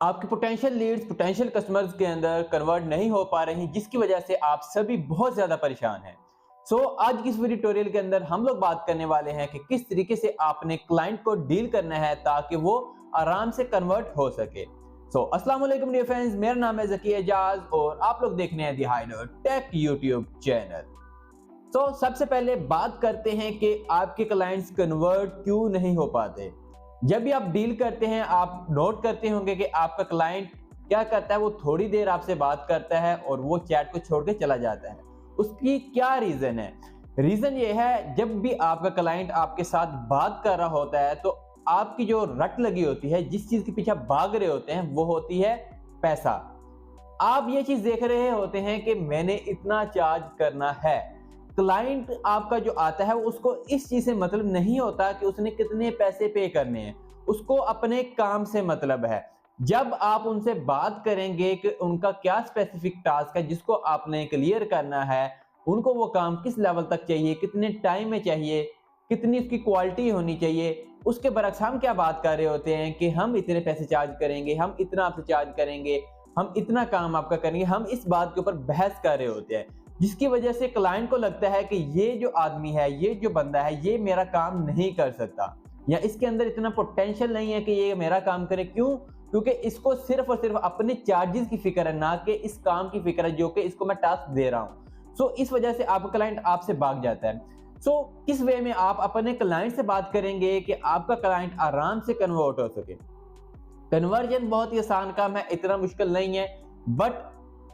आपकी potential Leeds potential customers के अंदर कन्वर्ट नहीं हो पा रही, जिसकी वजह से आप सभी बहुत ज्यादा परेशान हैं। आज की इस वीडियो ट्यूटोरियल के अंदर हम लोग बात करने वाले हैं कि किस तरीके से आपने क्लाइंट को डील करना है ताकि वो आराम से कन्वर्ट हो सके। अस्सलाम वालेकुम डियर फ्रेंड्स, मेरा नाम है ज़की एजाज और आप लोग देख रहे हैं दी हाइडर टेक यूट्यूब चैनल। सबसे पहले बात करते हैं कि आपके क्लाइंट्स कन्वर्ट क्यों नहीं हो पाते। जब भी आप डील करते हैं आप नोट करते होंगे कि आपका क्लाइंट क्या करता है, वो थोड़ी देर आपसे बात करता है और वो चैट को छोड़ के चला जाता है। उसकी क्या रीजन है? रीजन ये है, जब भी आपका क्लाइंट आपके साथ बात कर रहा होता है तो आपकी जो रट लगी होती है, जिस चीज के पीछे भाग रहे होते हैं, वो होती है पैसा। आप ये चीज देख रहे होते हैं कि मैंने इतना चार्ज करना है। क्लाइंट आपका जो आता है उसको इस चीज से मतलब नहीं होता कि उसने कितने पैसे पे करने हैं, उसको अपने काम से मतलब है। जब आप उनसे बात करेंगे कि उनका क्या स्पेसिफिक टास्क है जिसको आपने क्लियर करना है, उनको वो काम किस लेवल तक चाहिए, कितने टाइम में चाहिए, कितनी उसकी क्वालिटी होनी चाहिए, उसके बरक्स हम क्या बात कर रहे होते हैं कि हम इतने पैसे चार्ज करेंगे, हम इतना आपसे चार्ज करेंगे, हम इतना काम आपका करेंगे। हम इस बात के ऊपर बहस कर रहे होते हैं, जिसकी वजह से क्लाइंट को लगता है कि ये जो आदमी है, ये जो बंदा है, ये मेरा काम नहीं कर सकता या इसके अंदर इतना पोटेंशियल नहीं है कि ये मेरा काम करे। क्यों? क्योंकि इसको सिर्फ और सिर्फ अपने चार्जेस की फिक्र है, ना कि इस काम की फिक्र है जो कि इसको मैं टास्क दे रहा हूं। इस वजह से आपका क्लाइंट आपसे भाग जाता है। किस वे में आप अपने क्लाइंट से बात करेंगे कि आपका क्लाइंट आराम से कन्वर्ट हो सके? कन्वर्जन बहुत ही आसान काम है, इतना मुश्किल नहीं है, बट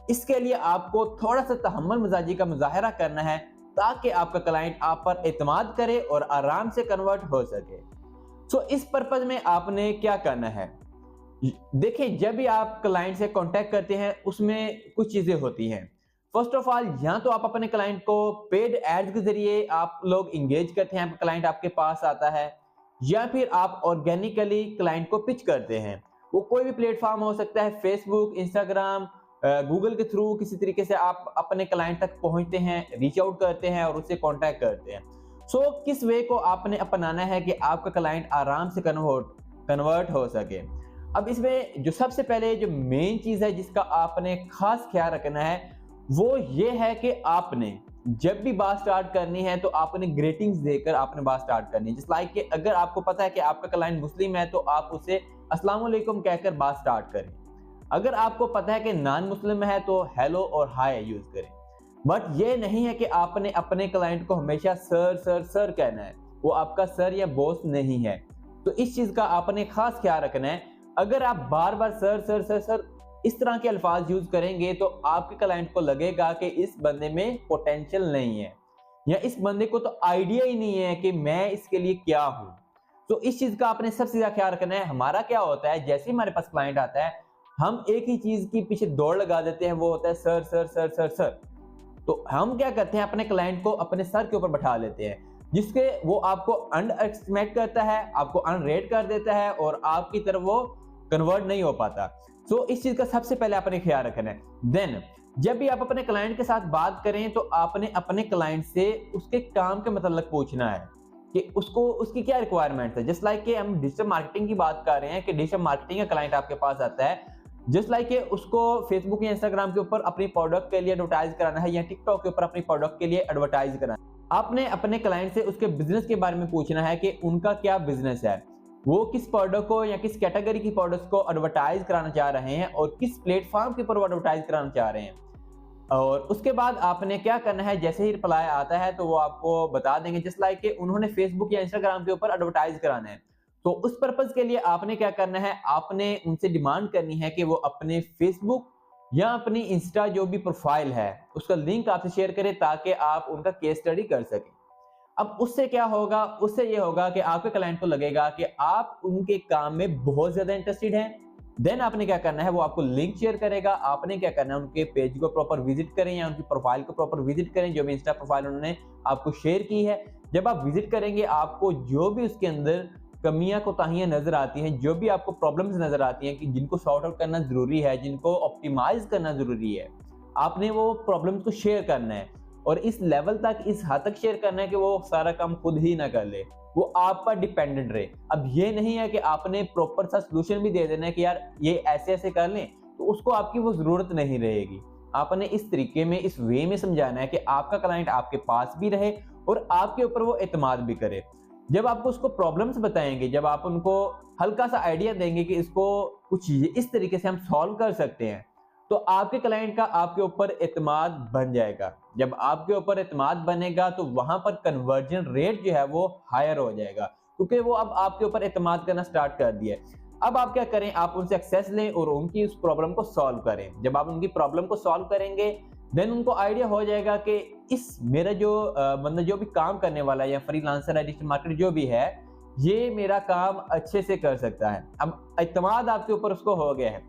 इसके लिए आपको थोड़ा सा तहम्मुल मिजाजी का मुजाहरा करना है ताकि आपका क्लाइंट आप पर एतमाद करे और आराम से कन्वर्ट हो सके। इस पर्पज में आपने क्या करना है, देखिए, जब भी आप क्लाइंट से कांटेक्ट करते हैं उसमें कुछ चीजें होती हैं। फर्स्ट ऑफ ऑल, या तो आप अपने क्लाइंट को पेड एड्स के जरिए आप लोग इंगेज करते हैं, क्लाइंट आपके पास आता है, या फिर आप ऑर्गेनिकली क्लाइंट को पिच करते हैं। वो कोई भी प्लेटफॉर्म हो सकता है, फेसबुक, इंस्टाग्राम, गूगल के थ्रू किसी तरीके से आप अपने क्लाइंट तक पहुंचते हैं, रीच आउट करते हैं और उससे कांटेक्ट करते हैं। किस वे को आपने अपनाना है कि आपका क्लाइंट आराम से कन्वर्ट हो सके। अब इसमें जो सबसे पहले जो मेन चीज है जिसका आपने खास ख्याल रखना है, वो ये है कि आपने जब भी बात स्टार्ट करनी है तो आपने ग्रीटिंग्स देकर आपने बात स्टार्ट करनी है। जस्ट लाइक कि अगर आपको पता है कि आपका क्लाइंट मुस्लिम है तो आप उसे अस्सलाम वालेकुम कहकर बात स्टार्ट करें। अगर आपको पता है कि नॉन मुस्लिम है तो हेलो और हाय यूज करें। बट ये नहीं है कि आपने अपने क्लाइंट को हमेशा सर सर सर कहना है, वो आपका सर या बॉस नहीं है। इस चीज का आपने खास ख्याल रखना है। अगर आप बार बार सर सर सर सर इस तरह के अल्फाज यूज करेंगे तो आपके क्लाइंट को लगेगा कि इस बंदे में पोटेंशियल नहीं है या इस बंदे को तो आइडिया ही नहीं है कि मैं इसके लिए क्या हूं। इस चीज का आपने सबसे ज्यादा ख्याल रखना है। हमारा क्या होता है, जैसे ही हमारे पास क्लाइंट आता है हम एक ही चीज की पीछे दौड़ लगा देते हैं, वो होता है sir sir sir sir sir. हम क्या करते हैं, अपने क्लाइंट को अपने सर के ऊपर बैठा लेते हैं, जिसके वो आपको अंडर एस्टिमेट करता है, आपको अनरेट कर देता है और आपकी तरफ वो कन्वर्ट नहीं हो पाता। इस चीज का सबसे पहले आपने ख्याल रखना है। देन जब भी आप अपने क्लाइंट के साथ बात करें तो आपने अपने क्लाइंट से उसके काम के मतलब पूछना है कि उसको उसकी क्या रिक्वायरमेंट है। जस्ट लाइक कि हम डिजिटल मार्केटिंग की बात कर रहे हैं कि डिजिटल मार्केटिंग का क्लाइंट आपके पास आता है, जस्ट लाइक कि उसको फेसबुक या इंस्टाग्राम के ऊपर अपनी प्रोडक्ट के लिए एडवर्टाइज कराना है या टिकटॉक के ऊपर अपनी प्रोडक्ट के लिए एडवर्टाइज कराना है। आपने अपने क्लाइंट से उसके बिजनेस के बारे में पूछना है कि उनका क्या बिजनेस है, वो किस प्रोडक्ट को या किस कैटेगरी की प्रोडक्ट्स को एडवर्टाइज कराना चाह रहे हैं और किस प्लेटफॉर्म के ऊपर वो एडवर्टाइज कराना चाह रहे हैं। और उसके बाद आपने क्या करना है, जैसे ही रिप्लाई आता है तो वो आपको बता देंगे, जस्ट लाइक कि उन्होंने फेसबुक या इंस्टाग्राम के ऊपर एडवर्टाइज कराना है। उस पर्पज के लिए आपने क्या करना है, आपने उनसे डिमांड करनी है कि वो अपने फेसबुक या अपनी इंस्टा जो भी प्रोफाइल है उसका लिंक आपसे शेयर करें ताकि आप उनका केस स्टडी कर सकें। अब उससे क्या होगा, उससे ये होगा कि आपके क्लाइंट को लगेगा कि आप उनके काम में बहुत ज्यादा इंटरेस्टेड हैं। देन आपने क्या करना है, वो आपको लिंक शेयर करेगा। आपने क्या करना है, उनके पेज को प्रॉपर विजिट करें या उनकी प्रोफाइल को प्रॉपर विजिट करें, जो भी इंस्टा प्रोफाइल उन्होंने आपको शेयर की है। जब आप विजिट करेंगे आपको जो भी उसके अंदर कमियां कोताहियां नजर आती हैं, जो भी आपको प्रॉब्लम्स नजर आती हैं कि जिनको सॉर्ट आउट करना जरूरी है, जिनको ऑप्टिमाइज करना जरूरी है, आपने वो प्रॉब्लम्स को शेयर करना है और इस लेवल तक, इस हद तक शेयर करना है कि वो सारा काम खुद ही ना कर ले, वो आप पर डिपेंडेंट रहे। अब ये नहीं है कि आपने प्रॉपर सा सोल्यूशन भी दे देना है कि यार ये ऐसे ऐसे कर लें, तो उसको आपकी वो जरूरत नहीं रहेगी। आपने इस तरीके में, इस वे में समझाना है कि आपका क्लाइंट आपके पास भी रहे और आपके ऊपर वो एतमाद भी करे। जब आप उसको प्रॉब्लम्स बताएंगे, जब आप उनको हल्का सा आइडिया देंगे कि इसको कुछ इस तरीके से हम सॉल्व कर सकते हैं, तो आपके क्लाइंट का आपके ऊपर एतमाद बन जाएगा। जब आपके ऊपर एतमाद बनेगा तो वहां पर कन्वर्जन रेट जो है वो हायर हो जाएगा, क्योंकि वो अब आपके ऊपर एतमाद करना स्टार्ट कर दिया है। अब आप क्या करें, आप उनसे एक्सेस लें और उनकी उस प्रॉब्लम को सॉल्व करें। जब आप उनकी प्रॉब्लम को सॉल्व करेंगे, देन उनको आइडिया हो जाएगा कि इस मेरा जो बंदा जो भी काम करने वाला है या फ्रीलांसर है, डिजिटल मार्केटर जो भी है, ये मेरा काम अच्छे से कर सकता है। अब एतमाद आपके ऊपर उसको हो गया है।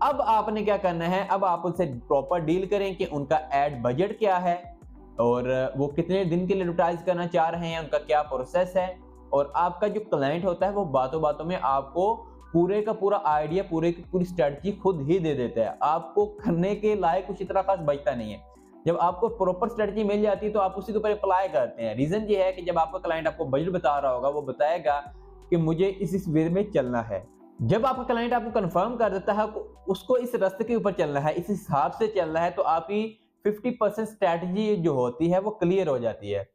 अब आपने क्या करना है, अब आप उनसे प्रॉपर डील करें कि उनका एड बजट क्या है और वो कितने दिन के लिए एडवर्टाइज करना चाह रहे हैं, उनका क्या प्रोसेस है। और आपका जो क्लाइंट होता है वो बातों बातों में आपको पूरे का पूरा आइडिया, पूरे की पूरी स्ट्रेटजी खुद ही दे देता है। आपको करने के लायक कुछ इतना खास बचता नहीं है। जब आपको प्रॉपर स्ट्रेटजी मिल जाती है तो आप उसी के ऊपर अप्लाई करते हैं। रीजन ये है कि जब आपका क्लाइंट आपको बजट बता रहा होगा, वो बताएगा कि मुझे इस वे में चलना है। जब आपका क्लाइंट आपको कंफर्म कर देता है उसको इस रास्ते के ऊपर चलना है, इस हिसाब से चलना है, तो आपकी 50% स्ट्रेटजी जो होती है वो क्लियर हो जाती है।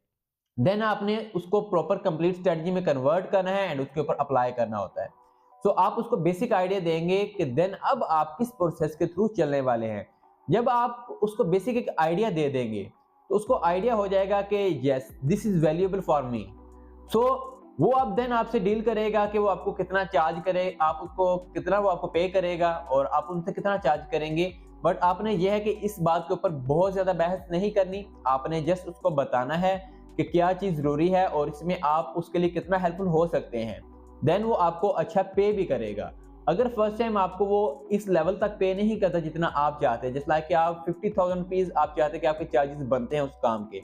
देन आपने उसको प्रॉपर कंप्लीट स्ट्रेटजी में कन्वर्ट करना है एंड उसके ऊपर अप्लाई करना होता है। तो आप उसको बेसिक आइडिया देंगे कि देन अब आप किस प्रोसेस के थ्रू चलने वाले हैं। जब आप उसको बेसिक एक आइडिया दे देंगे तो उसको आइडिया हो जाएगा कि yes this is valuable for me. So वो अब देन आपसे डील करेगा कि वो आपको कितना चार्ज करे, आप उसको कितना वो आपको पे करेगा और आप उनसे कितना चार्ज करेंगे। बट आपने ये है कि इस बात के ऊपर बहुत ज्यादा बहस नहीं करनी। आपने जस्ट उसको बताना है कि क्या चीज जरूरी है और इसमें आप उसके लिए कितना हेल्पफुल हो सकते हैं। देन वो आपको अच्छा पे भी करेगा। अगर फर्स्ट टाइम आपको वो इस लेवल तक पे नहीं करता जितना आप चाहते हैं, जैसे लाइक कि आप 50,000 रुपीज आप चाहते हैं कि आपके चार्जेस बनते हैं उस काम के,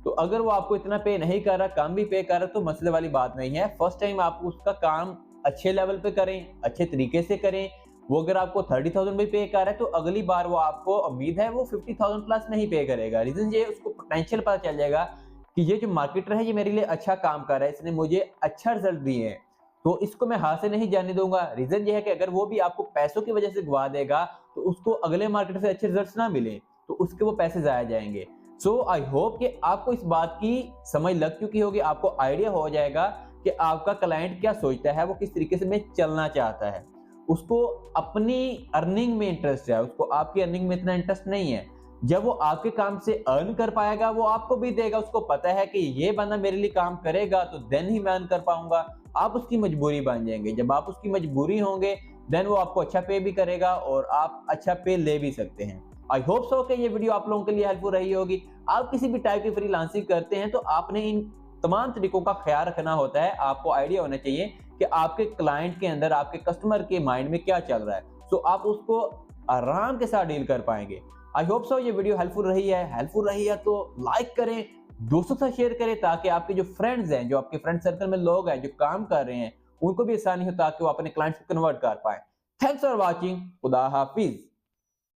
तो अगर वो आपको इतना पे नहीं कर रहा, कम भी पे कर रहा, तो मसले वाली बात नहीं है। फर्स्ट टाइम आप उसका काम अच्छे लेवल पे करें, अच्छे तरीके से करें। वो अगर आपको 30,000 भी पे कर रहा है तो अगली बार वो आपको उम्मीद है वो 50,000 प्लस नहीं पे करेगा। रीजन ये उसको पोटेंशियल पता चल जाएगा कि ये जो मार्केटर है ये मेरे लिए अच्छा काम कर रहा है, इसने मुझे अच्छा रिजल्ट दिए हैं, तो इसको मैं हाथ से नहीं जाने दूंगा। रीजन ये है कि अगर वो भी आपको पैसों की वजह से गवा देगा तो उसको अगले मार्केटर से अच्छे रिजल्ट्स ना मिले तो उसके वो पैसे जाया जाएंगे। सो आई होप कि आपको इस बात की समझ लग चुकी होगी, आपको आइडिया हो जाएगा कि आपका क्लाइंट क्या सोचता है, वो किस तरीके से में चलना चाहता है। उसको अपनी अर्निंग में इंटरेस्ट है, उसको आपकी अर्निंग में इतना इंटरेस्ट नहीं है। जब वो आपके काम से अर्न कर पाएगा वो आपको भी देगा। उसको पता है कि ये बंदा मेरे लिए काम करेगा तो देन ही मैं अर्न कर पाऊंगा। आप उसकी मजबूरी बन जाएंगे। जब आप उसकी मजबूरी होंगे देन वो आपको अच्छा पे भी करेगा और आप अच्छा पे ले भी सकते हैं। आई होप सो कि ये वीडियो आप लोगों के लिए हेल्पफुल रही होगी। आप किसी भी टाइप की फ्रीलांसिंग करते हैं तो आपने इन तमाम तरीकों का ख्याल रखना होता है। आपको आइडिया होना चाहिए कि आपके क्लाइंट के अंदर, आपके कस्टमर के माइंड में क्या चल रहा है, तो आप उसको आराम के साथ डील कर पाएंगे। आई होप सो ये वीडियो हेल्पफुल रही है तो लाइक करें, दोस्तों के साथ शेयर करें, ताकि आपके जो फ्रेंड्स हैं, जो आपके फ्रेंड सर्कल में लोग हैं जो काम कर रहे हैं, उनको भी आसानी हो ताकि वो अपने क्लाइंट्स को कन्वर्ट कर पाए। Thanks for watching. खुदा हाफिज।